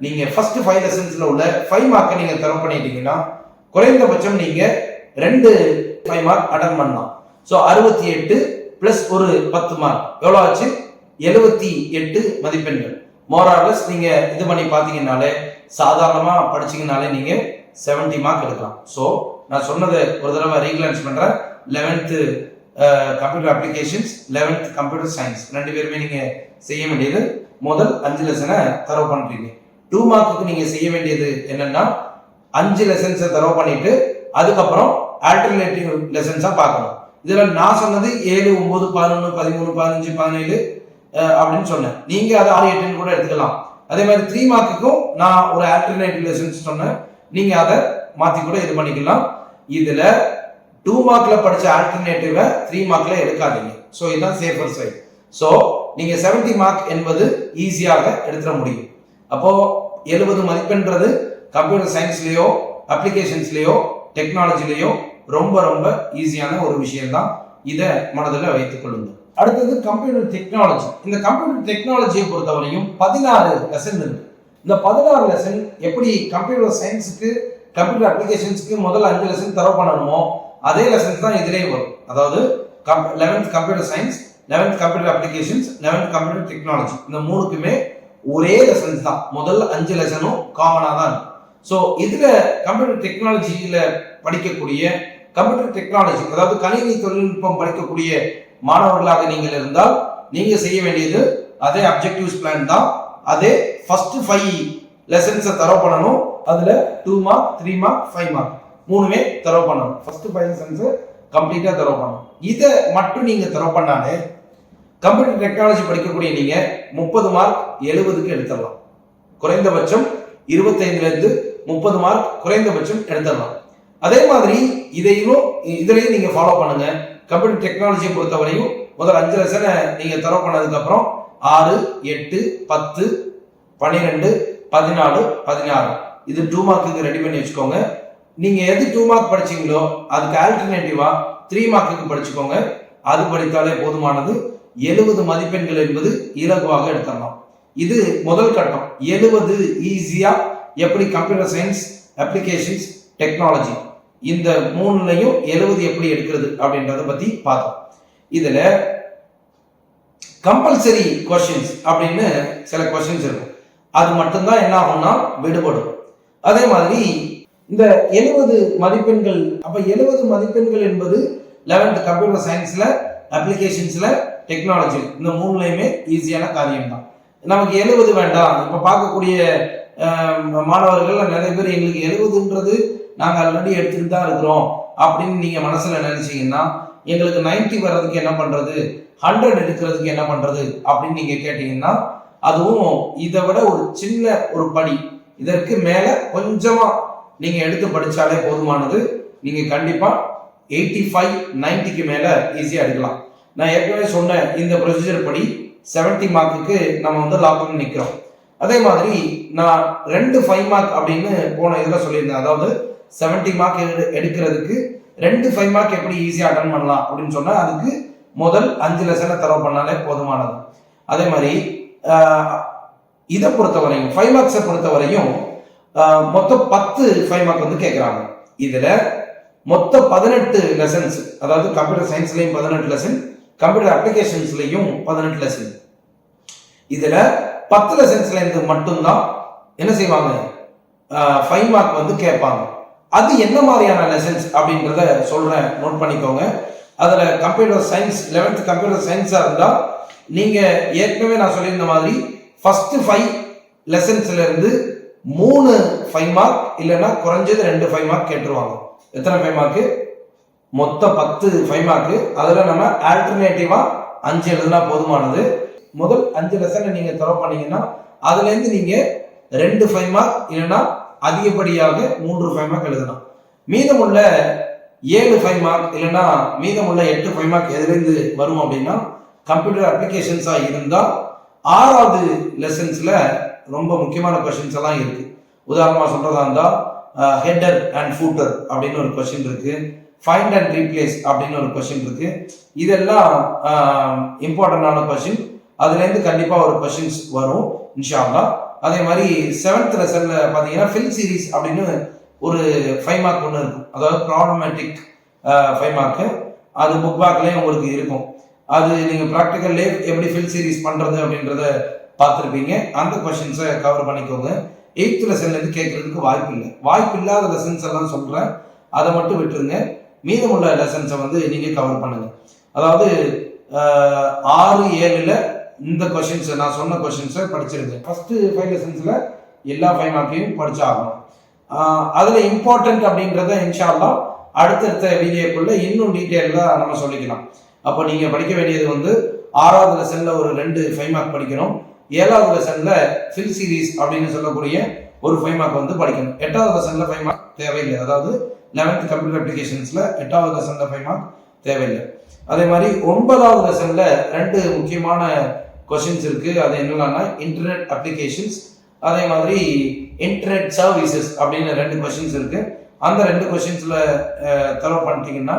நீங்க ஃபர்ஸ்ட் 5 லெசன்ஸ்ல உள்ள 5 மார்க்கை நீங்க தரவு பண்ணிட்டீங்கன்னா குறைந்தபட்சம் நீங்க 2 5 மார்க் அட்டன் பண்ணலாம். ஸோ 68 பிளஸ் ஒரு 10 மார்க் எவ்வளவு ஆச்சு? 78 மதிப்பெண்கள். மோரார்லெஸ் நீங்க இது பண்ணி பார்த்தீங்கன்னாலே, சாதாரணமா படிச்சீங்கனாலே நீங்க 70 மார்க் எடுக்கலாம். ஸோ நான் சொன்னதை ஒரு தடவை ரீக்ளான்ஸ் பண்றேன். 11th computer applications, 11th computer science ரெண்டு பேருமே நீங்க செய்ய வேண்டியது முதல் 5 லெசனை தரவு பண்றீங்க. 2 மார்க்குக்கு நீங்க செய்ய வேண்டியது என்னன்னா 5 லெசன்ஸை தரவு பண்ணிட்டு அதுக்கப்புறம் ஆல்டர்னேட்டிவ் லெசன்ஸா பார்க்கணும். இதுல நான் சொன்னது 7 9 11 13 15 17 அப்படின்னு சொன்னேன். நீங்க அதை 6 8 கூட எடுத்துக்கலாம். அதே மாதிரி 3 மார்க்குக்கும் நான் ஒரு ஆல்டர்னேட்டிவ் லெசன்ஸ் சொன்னேன். நீங்க அதை மாத்தி கூட இது பண்ணிக்கலாம். இதுல 2 மார்க்ல படிச்ச ஆல்டர்னேட்டிவை 3 மார்க்ல எடுக்காதீங்க. ஸோ இதுதான் சேஃபர் சைடு. ஸோ நீங்க 70 மார்க் என்பது ஈஸியாக எடுத்துட முடியும். அப்போ 70 மதிப்பெண்றது கம்ப்யூட்டர் சயின்ஸ்லயோ அப்ளிகேஷன்ஸ்லயோ டெக்னாலஜிலயோ ரொம்ப ரொம்ப ஈஸியான ஒரு விஷயம் தான். இதை மனதில் வைத்துக் கொள்ளுங்க. அடுத்தது கம்ப்யூட்டர் டெக்னாலஜி. இந்த கம்ப்யூட்டர் டெக்னாலஜியை பொறுத்தவரையும் 16 லெசன் இருக்கு. இந்த 16 லெசன் எப்படி கம்ப்யூட்டர் சயின்ஸுக்கு கம்ப்யூட்டர் அப்ளிகேஷன்ஸ்க்கு முதல் 5 லெசன் தரவு பண்ணணுமோ அதே லெசன்ஸ் தான் இதுலேயே வரும். அதாவது 11th computer science, 11th computer applications, 11th computer technology, இந்த மூணுக்குமே ஒரே லெசன்ஸ் தான். முதல் 5 லெசனும் காமனாக தான் இருக்கும். ஸோ இதுல கம்ப்யூட்டர் டெக்னாலஜியில படிக்கக்கூடிய கம்ப்யூட்டர் டெக்னாலஜி அதாவது கணினி தொழில்நுட்பம் படிக்கக்கூடிய மாணவர்களாக நீங்கள் இருந்தால் நீங்க செய்ய வேண்டியது அதே அப்ஜெக்டிவ்ஸ் பிளான் தான். அதே ஃபர்ஸ்ட் 5 லெசன்ஸை தரவு பண்ணணும். அதுல 2 மார்க், 3 மார்க், 5 மார்க் மூணுமே தரவு பண்ணணும். ஃபர்ஸ்ட் 5 லெசன்ஸ் கம்ப்ளீட்டா தரவு பண்ணணும். இதை மட்டும் நீங்க தரவு பண்ணாலே கம்ப்யூட்டர் டெக்னாலஜி படிக்கக்கூடிய நீங்க 30 மார்க் 70க்கு எடுத்துடலாம். குறைந்தபட்சம் 25ல இருந்து 30 மார்க் குறைந்தபட்சம் எடுத்துடலாம். அதே மாதிரி இதையும் நீங்க ஃபாலோ பண்ணுங்க. கம்ப்யூட்டர் டெக்னாலஜியை பொறுத்தவரையும் முதல் 5 லெசனை நீங்க தரவு பண்ணதுக்கு அப்புறம் 6, 8, 10, 12, 14, 16 இது 2 மார்க்குக்கு ரெடி பண்ணி வச்சுக்கோங்க. நீங்க எது 2 மார்க் படிச்சீங்களோ அதுக்கு ஆல்டர்னேட்டிவா 3 மார்க்குக்கு படிச்சுக்கோங்க. அது படித்தாலே போதுமானது. 70 மதிப்பெண்கள் என்பது இலகுவாக எடுத்துடலாம். இது முதல் கட்டம். 70 ஈஸியா எப்படி கம்ப்யூட்டர் சயின்ஸ், அப்ளிகேஷன்ஸ், டெக்னாலஜி இந்த மூணுலையும் 70 எப்படி எடுக்கிறது அப்படின்றத பத்தி பார்த்தோம். இதுல கம்பல்சரி கொஸ்டின்ஸ் அப்படின்னு சில கொஸ்டின்ஸ் இருக்கும். அது மட்டும்தான் என்ன ஆகும்னா விடுபடும். அதே மாதிரி இந்த 70 மதிப்பெண்கள், அப்ப 70 மதிப்பெண்கள் என்பது 11th கம்ப்யூட்டர் சயின்ஸ்ல, அப்ளிகேஷன்ஸ்ல, டெக்னாலஜி இந்த மூணுலையுமே ஈஸியான காரியம் தான். நமக்கு 70 வேண்டாம். இப்ப பார்க்கக்கூடிய மாணவர்கள் நிறைய பேர் எங்களுக்கு 70ன்றது நாங்க ஆல்ரெடி எடுத்துட்டு தான் இருக்கிறோம் அப்படின்னு நீங்க மனசுல நினைச்சீங்கன்னா எங்களுக்கு 90 வர்றதுக்கு என்ன பண்றது, 100 எடுக்கிறதுக்கு என்ன பண்றது அப்படின்னு நீங்க கேட்டீங்கன்னா அதுவும் இதை விட ஒரு சின்ன ஒரு படி, இதற்கு மேல கொஞ்சமா நீங்க எடுத்து படிச்சாலே போதுமானது. நீங்க கண்டிப்பா 85, 90க்கு மேல ஈஸியா எடுக்கலாம். நான் ஏற்கனவே சொன்ன இந்த ப்ரொசீஜர் படி 70 மார்க்குக்கு நம்ம வந்து லாக் பண்ணி நிற்கிறோம். அதே மாதிரி நான் 2 5 மார்க் அப்படின்னு போன இதில் சொல்லியிருந்தேன். அதாவது 70 மார்க் எடுக்கிறதுக்கு 2 5 மார்க் எப்படி ஈஸியாக அட்டன் பண்ணலாம் அப்படின்னு சொன்னால் அதுக்கு முதல் 5 லெசனை தரவு பண்ணாலே போதுமானது. அதே மாதிரி இதை பொறுத்தவரையும் 5 மார்க்ஸை பொறுத்தவரையும் மொத்தம் 10 5 மார்க் வந்து கேட்குறாங்க. இதில் மொத்தம் 18 லெசன்ஸ், அதாவது கம்ப்யூட்டர் சயின்ஸ்லையும் 18 லெசன், கம்ப்யூட்டர் அப்ளிகேஷன்ஸ்லையும் 18 லெசன். இதுல 10 லெசன்ஸ்ல இருந்து மட்டும்தான் என்ன செய்வாங்க 5 மார்க் வந்து கேட்பாங்க. அது என்ன மாதிரியான லெசன்ஸ் அப்படின்றத சொல்றேன், நோட் பண்ணிக்கோங்க. அதுல கம்ப்யூட்டர் சயின்ஸ் 11th கம்ப்யூட்டர் சயின்ஸா இருந்தா நீங்க ஏற்கனவே நான் சொல்லியிருந்த மாதிரி ஃபர்ஸ்ட் 5 லெசன்ஸ்ல இருந்து 3 5 மார்க் இல்லைன்னா குறைஞ்சது 2 5 மார்க் கேட்டுருவாங்க. எத்தனை 5 மார்க்கு? மொத்தம் 10 5 மார்க்கு. அதுல நம்ம ஆல்டர்னேட்டிவா 5 எழுதுனா போதுமானது. முதல் 5 லெசனை நீங்க தரவு பண்ணீங்கன்னா அதுல இருந்து நீங்க 2 5 மார்க் இல்லைன்னா அதிகப்படியாக 3 5 மார்க் எழுதலாம். மீதமுள்ள 7 5 மார்க் இல்லைன்னா மீதமுள்ள 8 5 மார்க் எதுலேருந்து வரும் அப்படின்னா கம்ப்யூட்டர் அப்ளிகேஷன்ஸா இருந்தா 6வது லெசன்ஸ்ல ரொம்ப முக்கியமான கொஸ்டின்ஸ் எல்லாம் இருக்கு. உதாரணமா சொல்றதா இருந்தா ஹெட்டர் அண்ட் ஃபூட்டர் அப்படின்னு ஒரு கொஸ்டின் இருக்கு, ஃபைண்ட் அண்ட் ரீப்ளேஸ் அப்படின்னு ஒரு கொஸ்டின் இருக்கு. இதெல்லாம் இம்பார்ட்டன்டான கொஸ்டின். அதுல இருந்து கண்டிப்பா ஒரு கொஸ்டின்ஸ் வரும் இன்ஷா அல்லாஹ். அதே மாதிரி 7th லெசன்ல பாத்தீங்கன்னா ஃபில் சீரிஸ் அப்படின்னு ஒரு 5 மார்க் ஒன்று இருக்கும். அதாவது ப்ராப்ளமேட்டிக் 5 மார்க்கு. அது புக் பேக்லயே உங்களுக்கு இருக்கும். அது நீங்க ப்ராக்டிக்கல்லே எப்படி ஃபில் சீரிஸ் பண்றது அப்படின்றத பார்த்துருப்பீங்க. அந்த கொஸ்டின்ஸை கவர் பண்ணிக்கோங்க. 8th லெசன்ல இருந்து கேட்கறதுக்கு வாய்ப்பு இல்லாத லெசன்ஸ் எல்லாம் சொல்றேன், அதை மட்டும் விட்டுருங்க. மீதமுள்ள லெசன்ஸை வந்து நீங்க கவர் பண்ணுங்க. அதாவது 6 7ல இந்த கொஸ்டின்ஸ் நான் சொன்ன கொஸ்டின்ஸை படிச்சிருங்க. ஃபர்ஸ்ட் 5 லெசன்ஸ்ல எல்லா 5 மார்க்கையும் படிச்சாகணும். அதுல இம்பார்ட்டன்ட் அப்படின்றத இன்ஷா அல்லாஹ் அடுத்தடுத்த வீடியோக்குள்ள இன்னும் டீட்டெயிலா நம்ம சொல்லிக்கலாம். அப்போ நீங்க படிக்க வேண்டியது வந்து 6வது லெசன்ல ஒரு 2 5 மார்க் படிக்கணும். 7வது லெசன்ல ஃபில் சீரிஸ் அப்படின்னு சொல்லக்கூடிய ஒரு 5 மார்க் வந்து படிக்கணும். 8வது லெசன்ல 5 மார்க் தேவையில்லை. அதாவது 11th கம்ப்யூட்டர் அப்ளிகேஷன்ஸில் 8வது லெசனில் 5 மார்க் தேவையில்லை. அதே மாதிரி 9வது லெசனில் 2 முக்கியமான கொஷின்ஸ் இருக்குது. அது என்னென்னா இன்டர்நெட் அப்ளிகேஷன்ஸ், அதே மாதிரி இன்டர்நெட் சர்வீசஸ் அப்படின்னு 2 கொஷின்ஸ் இருக்குது. அந்த 2 கொஷின்ஸில் தரவு பண்ணிட்டீங்கன்னா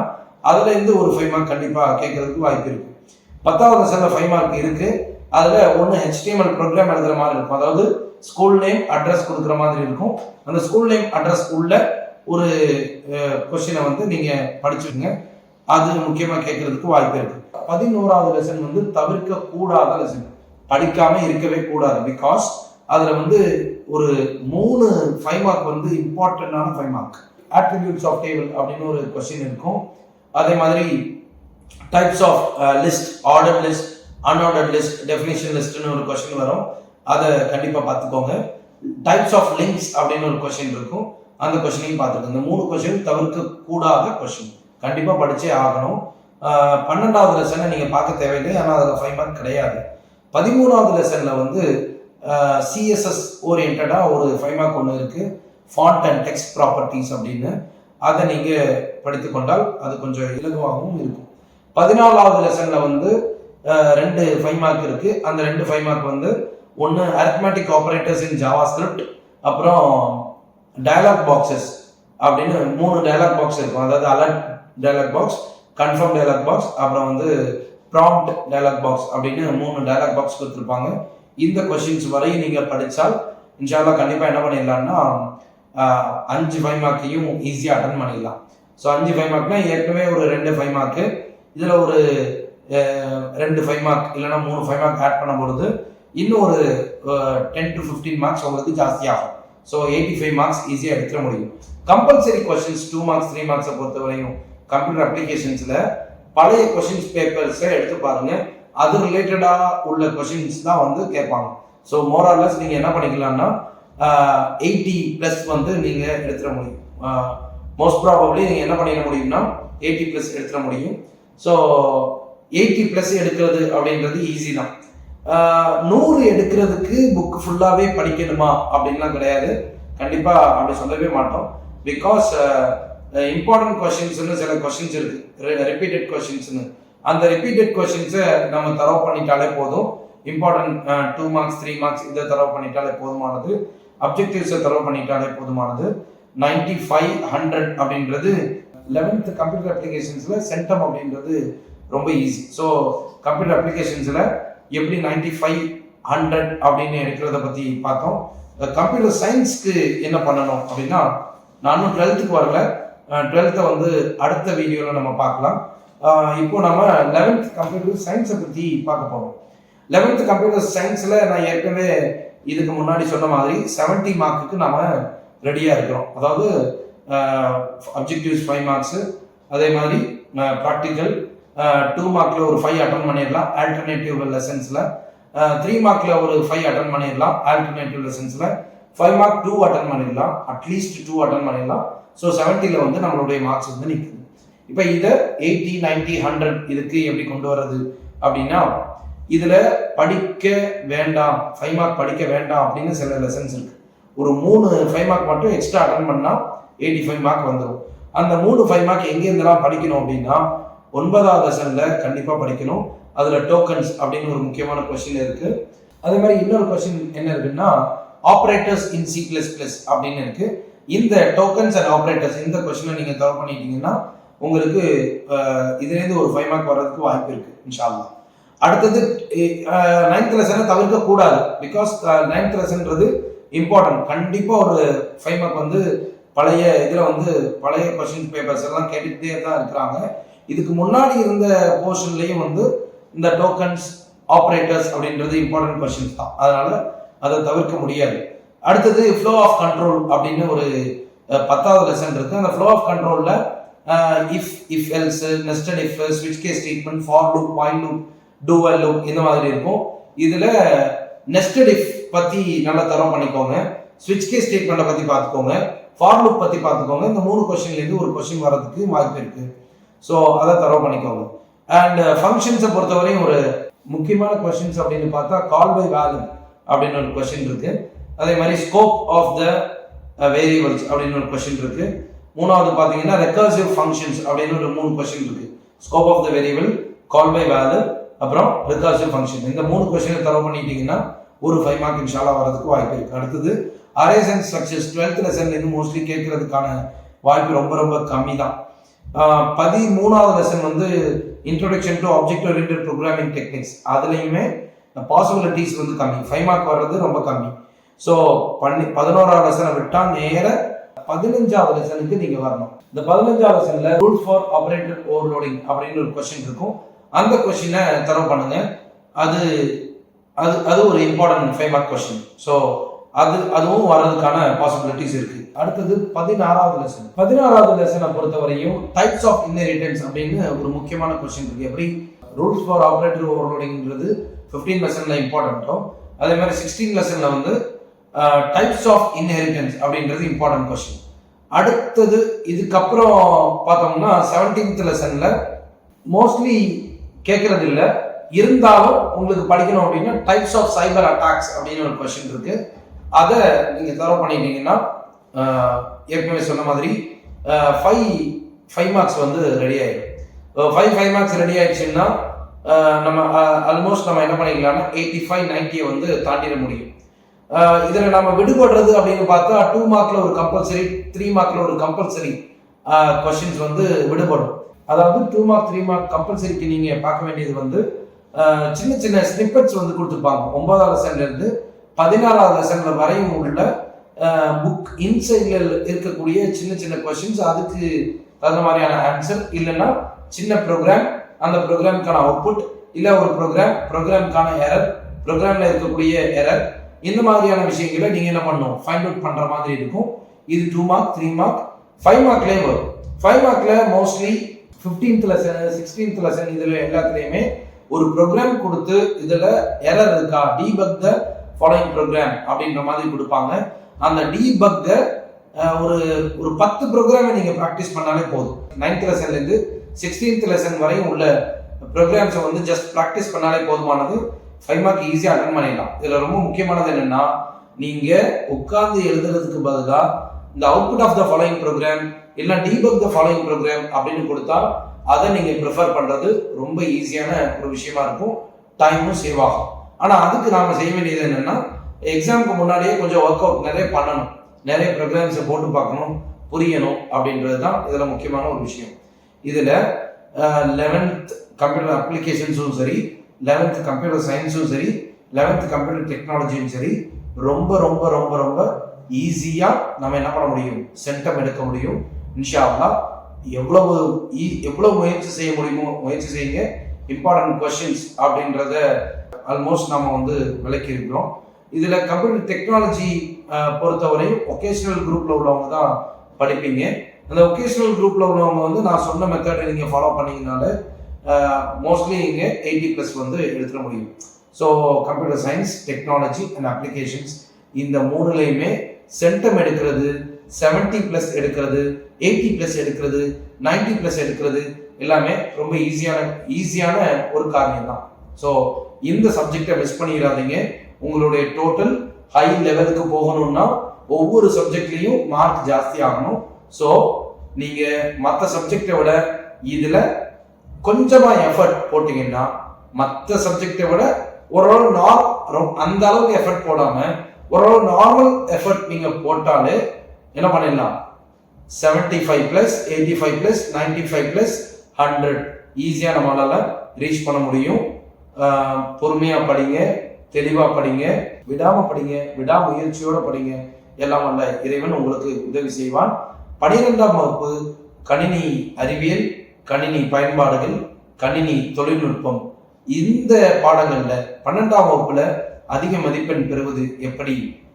அதுலேருந்து ஒரு 5 மார்க் கண்டிப்பாக கேட்கறதுக்கு வாய்ப்பு இருக்குது. 10வது லெசனில் 5 மார்க் இருக்குது. அதில் ஒன்று HTML ப்ரோக்ராம் எழுதுகிற மாதிரி இருக்கும், அதாவது ஸ்கூல் நேம் அட்ரஸ் கொடுக்குற மாதிரி இருக்கும். அந்த ஸ்கூல் நேம் அட்ரஸ் உள்ள ஒரு கொஷினை வந்து நீங்கள் படிச்சுக்கோங்க, அது முக்கியமாக கேட்கறதுக்கு வாய்ப்பு இருக்குது. 11வது லெசன் வந்து தவிர்க்க கூடாத லெசன், படிக்காமல் இருக்கவே கூடாது. பிகாஸ் அதில் வந்து ஒரு 3 5 மார்க் வந்து இம்பார்ட்டண்டான 5 மார்க். ஆட்ரிபியூட்ஸ் ஆஃப் டேபிள் அப்படின்னு ஒரு கொஸ்டின் இருக்கும். அதே மாதிரி types of list, order list, unordered list, definition லிஸ்ட்னு ஒரு கொஸ்டின் வரும், அதை கண்டிப்பாக பார்த்துக்கோங்க. டைப்ஸ் ஆஃப் லிங்க்ஸ் அப்படின்னு ஒரு கொஸ்டின் இருக்கும், அந்த கொஸ்டினையும் பார்த்துக்கோங்க. இந்த 3 கொஸ்டின் தவிர்க்க கூடாத கொஸ்டின், கண்டிப்பாக படித்தே ஆகணும். 12வது லெசனை நீங்கள் பார்க்க தேவையில்லை, ஆனால் அதில் 5 மார்க் கிடையாது. 13வது லெசனில் வந்து சிஎஸ்எஸ் ஓரியன்டாக ஒரு 5 மார்க் ஒன்று இருக்குது, ஃபாண்ட் அண்ட் டெக்ஸ்ட் ப்ராப்பர்ட்டிஸ் அப்படின்னு. அதை நீங்கள் படித்து கொண்டால் அது கொஞ்சம் இலகுவாகவும் இருக்கும். 14வது லெசனில் வந்து 2 5 மார்க் இருக்குது. அந்த 2 5 மார்க் வந்து ஒன்று அரித்மெட்டிக் ஆப்ரேட்டர்ஸ் இன் ஜாவாஸ்கிரிப்ட், அப்புறம் டயலாக் பாக்ஸஸ் அப்படின்னு 3 டயலாக் பாக்ஸ் இருக்கும். அதாவது alert dialog box, confirm dialog box, அப்புறம் வந்து ப்ராம்ப்ட் டயலாக் பாக்ஸ் அப்படின்னு 3 டயலாக் பாக்ஸ் கொடுத்துருப்பாங்க. இந்த கொஸ்டின்ஸ் வரையும் நீங்கள் படித்தால் இன்ஷால்லா கண்டிப்பாக என்ன பண்ணிடலாம்னா 5 5 மார்க்கையும் ஈஸியாக அட்டன் பண்ணிடலாம். ஸோ 5 5 மார்க்னா ஏற்கனவே ஒரு 2 5 மார்க்கு, இதில் ஒரு 2 5 மார்க் இல்லைனா 3 5 மார்க் ஆட் பண்ண பொழுது இன்னும் ஒரு 10 to 15 மார்க்ஸ் உங்களுக்கு ஜாஸ்தியாகும். ஸோ 85 மார்க்ஸ் ஈஸியாக எடுத்துட முடியும். கம்பல்சரி கொஸ்டின்ஸ் 2 மார்க்ஸ் 3 மார்க்ஸை பொறுத்தவரையும் கம்ப்யூட்டர் அப்ளிகேஷன்ஸில் பழைய கொஸ்டின்ஸ் பேப்பர்ஸை எடுத்து பாருங்கள், அது ரிலேட்டடாக உள்ள கொஸ்டின்ஸ் தான் வந்து கேட்பாங்க. ஸோ மோரார்லெஸ் நீங்கள் என்ன பண்ணிக்கலாம்னா 80+ வந்து நீங்கள் எடுத்துட முடியும். மோஸ்ட் ப்ராபப்ளி நீங்கள் என்ன பண்ணிட முடியும்னா 80+ எடுத்துட முடியும். ஸோ 80+ எடுக்கிறது அப்படின்றது ஈஸி தான். 100 எடுக்கிறதுக்கு புக் ஃபுல்லாகவே படிக்கணுமா அப்படின்லாம் கிடையாது, கண்டிப்பாக அப்படி சொல்லவே மாட்டோம். பிகாஸ் இம்பார்ட்டன்ட் கொஸ்டின்ஸ்னு சில கொஸ்டின்ஸ் இருக்குது, ரிப்பீட்டட் கொஸ்டின்ஸ்னு. அந்த ரிப்பீட்டட் கொஸ்டின்ஸை நம்ம தரவு பண்ணிட்டாலே போதும். இம்பார்ட்டன்ட் 2 மார்க்ஸ் 3 மார்க்ஸ் இதை தரவு பண்ணிட்டாலே போதுமானது. அப்ஜெக்டிவ்ஸை தரவு பண்ணிட்டாலே போதுமானது. 95 100 அப்படின்றது 11th கம்ப்யூட்டர் அப்ளிகேஷன்ஸில் சென்டம் அப்படின்றது ரொம்ப ஈஸி. ஸோ கம்ப்யூட்டர் அப்ளிகேஷன்ஸில் எப்படி 95 100 அப்படின்னு எடுக்கிறத பற்றி பார்த்தோம். கம்ப்யூட்டர் சயின்ஸ்க்கு என்ன பண்ணணும் அப்படின்னா, நானும் 12th வரல, 12th வந்து அடுத்த வீடியோவில் நம்ம பார்க்கலாம். இப்போ நம்ம 11th கம்ப்யூட்டர் சயின்ஸை பற்றி பார்க்க போகிறோம். 11th கம்ப்யூட்டர் சயின்ஸில் நான் ஏற்கனவே இதுக்கு முன்னாடி சொன்ன மாதிரி 70 மார்க்குக்கு நாம் ரெடியாக இருக்கிறோம். அதாவது அப்ஜெக்டிவ்ஸ் 5 மார்க்ஸு, அதே மாதிரி ப்ராக்டிக்கல் 2 மார்க்கில் ஒரு 5 அட்டன் பண்ணிடலாம் ஆல்டர்னேட்டிவ் லெசன்ஸில், 3 மார்க்கில் ஒரு 5 அட்டன் பண்ணிடலாம் ஆல்டர்னேட்டிவ் லெசன்ஸில், 5 மார்க் 2 அட்டன் பண்ணிடலாம், அட்லீஸ்ட் 2 அட்டன் பண்ணிடலாம். ஸோ 70ல் வந்து நம்மளுடைய மார்க்ஸ் வந்து நிற்குது. இப்போ இதை 80 90 100 இதுக்கு எப்படி கொண்டு வர்றது அப்படின்னா, இதில் படிக்க வேண்டாம் 5 மார்க் படிக்க வேண்டாம் அப்படின்னு சில லெசன்ஸ் இருக்குது. ஒரு 3 5 மார்க் மட்டும் எக்ஸ்ட்ரா அட்டன் பண்ணால் 85 மார்க் வந்துடும். அந்த 3 5 மார்க் எங்கேருந்தெல்லாம் படிக்கணும் அப்படின்னா 9வது லெசனில் கண்டிப்பாக படிக்கணும். அதில் டோக்கன்ஸ் அப்படின்னு ஒரு முக்கியமான கொஸ்டின் இருக்குது. அதே மாதிரி இன்னொரு கொஸ்டின் என்ன இருக்குன்னா, ஆப்ரேட்டர்ஸ் இன் C++ அப்படின்னு இருக்குது. இந்த டோக்கன்ஸ் அண்ட் ஆப்ரேட்டர்ஸ் இந்த கொஸ்டினை நீங்கள் தவறு பண்ணிட்டீங்கன்னா உங்களுக்கு இதுலேருந்து ஒரு 5 மார்க் வர்றதுக்கு வாய்ப்பு இருக்குது இன்ஷா அல்லாஹ். அடுத்தது 9th லெசனை தவிர்க்கக்கூடாது. Because 9th லெசன்றது important. கண்டிப்பாக ஒரு 5 மார்க் வந்து பழைய இதில் வந்து பழைய கொஸ்டின் பேப்பர்ஸ் எல்லாம் கேட்டுக்கிட்டே தான் இருக்கிறாங்க. இதுக்கு முன்னாடி இருந்த போர்ஷன்லேயும் வந்து இந்த டோக்கன்ஸ் ஆப்ரேட்டர்ஸ் அப்படின்றது இம்பார்ட்டன்ட் கொஸ்டின்ஸ் தான், அதனால் அதை தவிர்க்க முடியாது. அடுத்தது ஃப்ளோ ஆஃப் கண்ட்ரோல் அப்படின்னு ஒரு 10வது லெசன் இருக்குது. அந்த ஃப்ளோ ஆஃப் கண்ட்ரோலில் இஃப் எல்ஸ், நெஸ்டட் இஃப், ஸ்விட்ச் case statement, for loop, while loop, do while loop இந்த மாதிரி இருக்கும். இதில் நெஸ்டட் இஃப் பற்றி நல்லா தரம் பண்ணிக்கோங்க, ஸ்விட்ச் கேஸ் ஸ்டேட்மெண்ட்டை பற்றி பார்த்துக்கோங்க, ஃபார் லூப் பற்றி பார்த்துக்கோங்க. இந்த 3 கொஸ்டின்லேருந்து ஒரு கொஸ்டின் வர்றதுக்கு வாய்ப்பு இருக்குது. ஸோ அதை தரவு பண்ணிக்கோங்க. அண்ட் ஃபங்க்ஷன்ஸை பொறுத்தவரையும் ஒரு முக்கியமான கொஸ்டின்ஸ் அப்படின்னு பார்த்தா கால் பை வேல்யூ அப்படின்னு ஒரு கொஸ்டின் இருக்குது. அதே மாதிரி ஸ்கோப் ஆஃப் த வேரியபிள்ஸ் அப்படின்னு ஒரு கொஸ்டின் இருக்குது. மூணாவது பார்த்தீங்கன்னா ரெக்கர்சிவ் ஃபங்க்ஷன்ஸ் அப்படின்னு ஒரு 3 கொஸ்டின் இருக்கு. Scope of the variable, call by value, அப்புறம் ரெக்கர்சிவ் ஃபங்க்ஷன். இந்த 3 கொஸ்டினை தரவு பண்ணிட்டீங்கன்னா ஒரு 5 மார்க் இன்ஷால்லா வரதுக்கு வாய்ப்பு இருக்கு. அடுத்தது அரேஸ் அண்ட் ஸ்ட்ரக்சர்ஸ் 12th லெசன்ல இருந்து மோஸ்ட்லி கேட்கறதுக்கான வாய்ப்பு ரொம்ப ரொம்ப கம்மி தான். 13வது லெசன் வந்து introduction to object oriented programming techniques, அதுலேயுமே பாசிபிலிட்டிஸ் வந்து கம்மி, 5 மார்க் வர்றது ரொம்ப கம்மி. ஸோ 11வது லெசனை விட்டால் நேர 15வது லெசனுக்கு நீங்கள் வரணும். இந்த 15வது லெசனில் ரூல்ஸ் ஃபார் ஆபரேட்டர் ஓவர்லோடிங் அப்படின்னு ஒரு கொஸ்டின் இருக்கும். அந்த கொஸ்டினை தரவு பண்ணுங்க. அது அது அது ஒரு இம்பார்ட்டன்ட் 5 மார்க் கொஸ்டின். ஸோ அதுவும் வர்றதுக்கான பாசிபிலிட்டிஸ் இருக்கு. அடுத்தது 16வது லெசன். 16வது லெசனை பொறுத்தவரையும் டைப்ஸ் ஆஃப் இன்ஹெரிட்டன்ஸ் அப்படின்னு ஒரு முக்கியமான கொஸ்டின் இருக்கு. எப்படி ரூல்ஸ் ஃபார் ஆபரேட்டர் ஓவர்லோடிங்கிறது 15 லெசன்ல இம்பார்ட்டன்ட்டோ, அதே மாதிரி 16 லெசன்ல வந்து டைப்ஸ் ஆஃப் இன்ஹெரிட்டன்ஸ் அப்படின்றது இம்பார்ட்டன்ட் கொஸ்டின். அடுத்தது இதுக்கப்புறம் பார்த்தோம்னா 17th லெசன்ல மோஸ்ட்லி கேட்கறது இல்லை, இருந்தாலும் உங்களுக்கு படிக்கணும் அப்படின்னா டைப்ஸ் ஆஃப் சைபர் அட்டாக்ஸ் அப்படின்னு ஒரு கொஸ்டின் இருக்கு. அதை நீங்க தரவு பண்ணிட்டீங்கன்னா ஏற்கனவே சொன்ன மாதிரி 5 மார்க்ஸ் வந்து ரெடி ஆயிடும். 5 மார்க்ஸ் ரெடி ஆயிடுச்சுன்னா நம்ம ஆல்மோஸ்ட் நம்ம என்ன பண்ணிக்கலாம்னா 85-90 வந்து தாண்டிட முடியும். இதில் நம்ம விடுபடுறது அப்படின்னு பார்த்தா 2 மார்க்ல ஒரு கம்பல்சரி, 3 மார்க்ல ஒரு கம்பல்சரி கொஸ்டின்ஸ் வந்து விடுபடும். அதாவது 2 மார்க் 3 மார்க் கம்பல்சரிக்கு நீங்க பார்க்க வேண்டியது வந்து சின்ன சின்ன ஸ்னிப்பெட்ஸ் வந்து கொடுத்துருப்பாங்க. 9வது லெசன்ல இருந்து 16வது லெசன்ல வரையும் உள்ள புக் இன்சைட்ல இருக்கக்கூடிய சின்ன சின்ன கொஸ்டின்ஸ், அதுக்கு தகுந்த மாதிரியான ஆன்சர், இல்லைன்னா சின்ன ப்ரோக்ராம், அந்த ப்ரோக்ராமுக்கான அவுட்புட், இல்லை ஒரு ப்ரோக்ராமுக்கான எரர், ப்ரோக்ராம்ல இருக்கக்கூடிய எரர், இந்த மாதிரியான விஷயங்களை நீங்க என்ன பண்ணணும், ஃபைண்ட் அவுட் பண்ற மாதிரி இருக்கும். இது 2 மார்க் 3 மார்க் 5 மார்க்லேயே வரும். 5 மார்க்ல mostly 15th lesson 16th lesson இதுல எல்லாத்துலயுமே ஒரு ப்ரோக்ராம் கொடுத்து இதுல எரர் இருக்கா, டீபக் த ஃபாலோயிங் ப்ரோக்ராம் அப்படின்ற மாதிரி கொடுப்பாங்க. அந்த டீபக் ஒரு 10 ப்ரோக்ராமை நீங்க ப்ராக்டிஸ் பண்ணாலே போதும். 9th லெசன்ல இருந்து 16th லெசன் வரையும் உள்ள ப்ரோக்ராம்ஸை வந்து ஜஸ்ட் ப்ராக்டிஸ் பண்ணாலே போதுமானது. 5 மார்க் ஈஸியாக அட்டன் பண்ணிடலாம். இதுல ரொம்ப முக்கியமானது என்னன்னா, நீங்க உட்கார்ந்து எழுதுறதுக்கு பதிலாக இந்த output of the following program இல்லை டீபக் த ஃபாலோயிங் ப்ரோக்ராம் அப்படின்னு கொடுத்தா அதை நீங்க ப்ரிஃபர் பண்றது ரொம்ப ஈஸியான ஒரு விஷயமா இருக்கும். டைமும் சேவ் ஆகும். ஆனா அதுக்கு நாம செய்ய வேண்டியது என்னன்னா, எக்ஸாமுக்கு முன்னாடியே கொஞ்சம் ஒர்க் அவுட் நிறைய பண்ணணும், நிறைய ப்ரோக்ராம்ஸை போட்டு பார்க்கணும், புரியணும் அப்படின்றது தான் இதுல முக்கியமான ஒரு விஷயம். இதுல 11th கம்ப்யூட்டர் அப்ளிகேஷன்ஸும் சரி, 11th கம்ப்யூட்டர் சயின்ஸும் சரி, 11th கம்ப்யூட்டர் டெக்னாலஜியும் சரி, ரொம்ப ரொம்ப ரொம்ப ரொம்ப ஈஸியா நம்ம என்ன பண்ண முடியும், சென்டம் எடுக்க முடியும். இன்ஷா அல்லாஹ் எவ்வளவு முயற்சி செய்ய முடியுமோ முயற்சி செய்யுங்க. இம்பார்ட்டன்ட் கொஸ்டின்ஸ் அப்படின்றத ஆல்மோஸ்ட் நம்ம வந்து விளக்கி இருக்கிறோம். இதுல கம்ப்யூட்டர் டெக்னாலஜி பொறுத்தவரையும் ஒகேஷனல் குரூப்ல உள்ளவங்க தான் படிப்பீங்க. அந்த ஒகேஷனல் குரூப்ல உள்ளவங்க வந்து நான் சொன்ன மெத்தடை நீங்க ஃபாலோ பண்ணீங்கனால மோஸ்ட்லி இங்கே 80+ வந்து எடுத்துட முடியும். So computer science, technology and applications இந்த 3லையுமே சென்டம் எடுக்கிறது, 70+ எடுக்கிறது, 80+ எடுக்கிறது, 90+ எடுக்கிறது எல்லாமே ரொம்ப ஈஸியான ஒரு காரியம் தான். ஸோ இந்த சப்ஜெக்டை மிஸ் பண்ணிடாதீங்க. உங்களுடைய டோட்டல் ஹை லெவலுக்கு போகணும்னா ஒவ்வொரு சப்ஜெக்ட்லையும் மார்க் ஜாஸ்தி ஆகணும். ஸோ நீங்க மற்ற சப்ஜெக்டை விட இதுல கொஞ்சமா எஃபர்ட் போட்டீங்கன்னா மற்ற சப்ஜெக்டை விட ஓரளவு அந்த அளவுக்கு எஃபர்ட் போடாம ஓரளவு நார்மல் எஃபர்ட் நீங்க போட்டாலே என்ன பண்ணிடலாம், 75+, 85+, 95+, 100 ஈஸியா நம்மளால ரீச் பண்ண முடியும். பொறுமையா படிங்க, தெளிவா படிங்க, விடாம படிங்க, விடாமுயற்சியோட படிங்க. எல்லாம் வல்ல இறைவன் உங்களுக்கு உதவி செய்வான். 12ஆம் வகுப்பு கணினி அறிவியல், கணினி பயன்பாடுகள், கணினி தொழில்நுட்பம் இந்த பாடங்கள்ல 12ஆம் வகுப்புல அதிக மதிப்பெண் பெறுவது எப்படி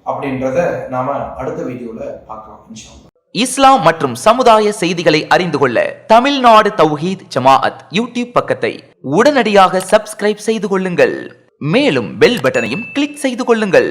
அப்படின்றத நாம அடுத்த வீடியோல பார்க்கலாம் இன்ஷா அல்லாஹ். இஸ்லாம் மற்றும் சமுதாய செய்திகளை அறிந்து கொள்ள தமிழ்நாடு தௌஹீத் ஜமாஅத் யூடியூப் பக்கத்தை உடனடியாக சப்ஸ்கிரைப் செய்து கொள்ளுங்கள். மேலும் பெல் பட்டனையும் கிளிக் செய்து கொள்ளுங்கள்.